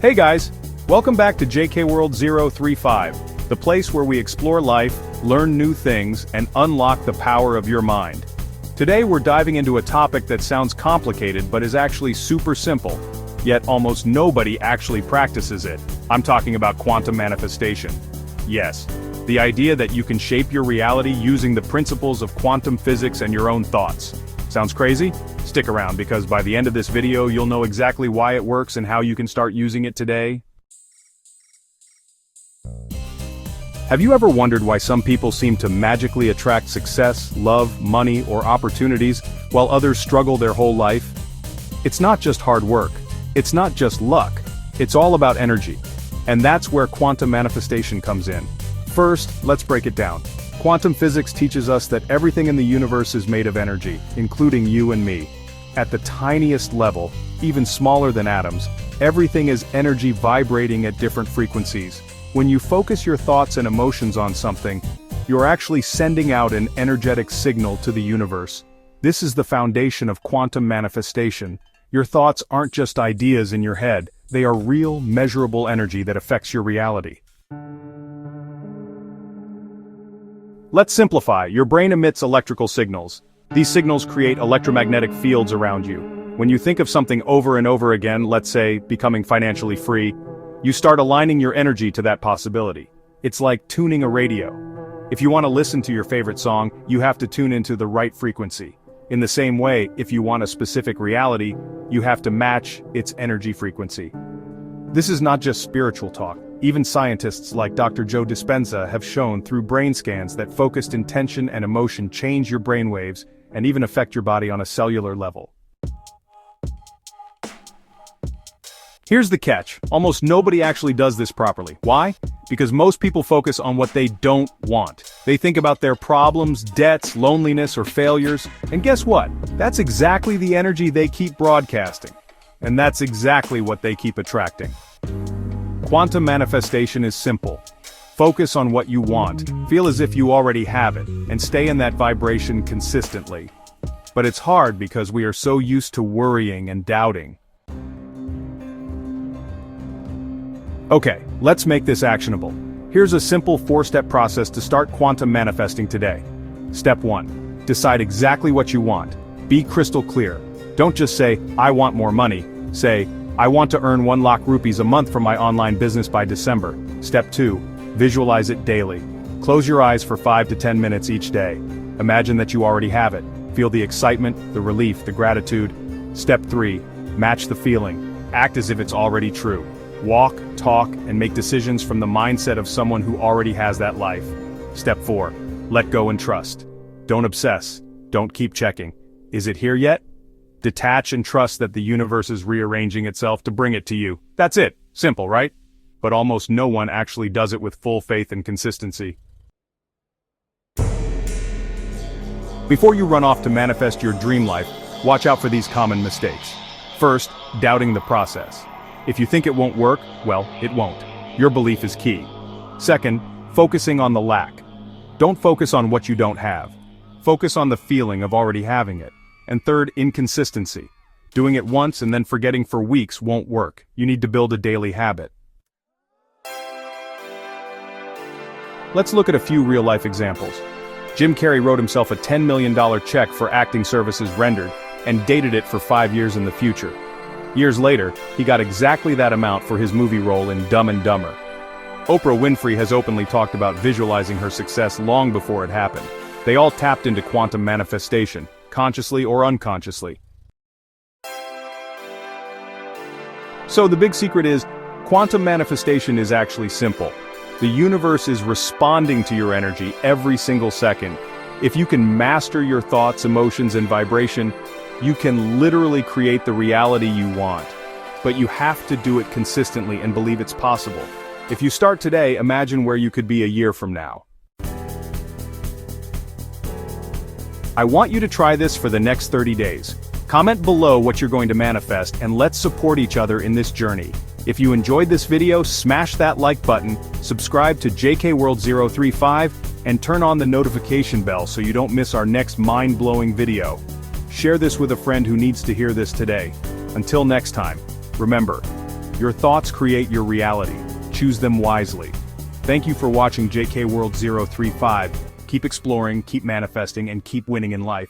Hey guys, welcome back to JK World 035, the place where we explore life, learn new things, and unlock the power of your mind. Today we're diving into a topic that sounds complicated but is actually super simple, yet almost nobody actually practices it. I'm talking about quantum manifestation. Yes, the idea that you can shape your reality using the principles of quantum physics and your own thoughts. Sounds crazy? Stick around because by the end of this video you'll know exactly why it works and how you can start using it today. Have you ever wondered why some people seem to magically attract success, love, money, or opportunities, while others struggle their whole life? It's not just hard work. It's not just luck. It's all about energy. And that's where quantum manifestation comes in. First, let's break it down. Quantum physics teaches us that everything in the universe is made of energy, including you and me. At the tiniest level, even smaller than atoms, everything is energy vibrating at different frequencies. When you focus your thoughts and emotions on something, you're actually sending out an energetic signal to the universe. This is the foundation of quantum manifestation. Your thoughts aren't just ideas in your head, they are real, measurable energy that affects your reality. Let's simplify. Your brain emits electrical signals. These signals create electromagnetic fields around you. When you think of something over and over again, let's say, becoming financially free, you start aligning your energy to that possibility. It's like tuning a radio. If you want to listen to your favorite song, you have to tune into the right frequency. In the same way, if you want a specific reality, you have to match its energy frequency. This is not just spiritual talk. Even scientists like Dr. Joe Dispenza have shown through brain scans that focused intention and emotion change your brainwaves and even affect your body on a cellular level. Here's the catch. Almost nobody actually does this properly. Why? Because most people focus on what they don't want. They think about their problems, debts, loneliness, or failures, and guess what? That's exactly the energy they keep broadcasting. And that's exactly what they keep attracting. Quantum manifestation is simple. Focus on what you want, feel as if you already have it, and stay in that vibration consistently. But it's hard because we are so used to worrying and doubting. Okay, let's make this actionable. Here's a simple 4-step process to start quantum manifesting today. Step 1. Decide exactly what you want. Be crystal clear. Don't just say, I want more money. Say, I want to earn 1 lakh rupees a month from my online business by December. Step 2. Visualize it daily. Close your eyes for 5 to 10 minutes each day. Imagine that you already have it. Feel the excitement, the relief, the gratitude. Step 3. Match the feeling. Act as if it's already true. Walk, talk, and make decisions from the mindset of someone who already has that life. Step 4. Let go and trust. Don't obsess. Don't keep checking. Is it here yet? Detach and trust that the universe is rearranging itself to bring it to you. That's it. Simple, right? But almost no one actually does it with full faith and consistency. Before you run off to manifest your dream life, watch out for these common mistakes. First, doubting the process. If you think it won't work, well, it won't. Your belief is key. Second, focusing on the lack. Don't focus on what you don't have. Focus on the feeling of already having it. And third, inconsistency. Doing it once and then forgetting for weeks won't work. You need to build a daily habit. Let's look at a few real-life examples. Jim Carrey wrote himself a $10 million check for acting services rendered, and dated it for 5 years in the future. Years later, he got exactly that amount for his movie role in Dumb and Dumber. Oprah Winfrey has openly talked about visualizing her success long before it happened. They all tapped into quantum manifestation, consciously or unconsciously. So the big secret is, quantum manifestation is actually simple. The universe is responding to your energy every single second. If you can master your thoughts, emotions, and vibration, you can literally create the reality you want. But you have to do it consistently and believe it's possible. If you start today, imagine where you could be a year from now. I want you to try this for the next 30 days. Comment below what you're going to manifest and let's support each other in this journey. If you enjoyed this video, smash that like button, subscribe to JK World 035, and turn on the notification bell so you don't miss our next mind-blowing video. Share this with a friend who needs to hear this today. Until next time, remember, Your thoughts create your reality. Choose them wisely. Thank you for watching JK World 035. Keep exploring, keep manifesting, and keep winning in life.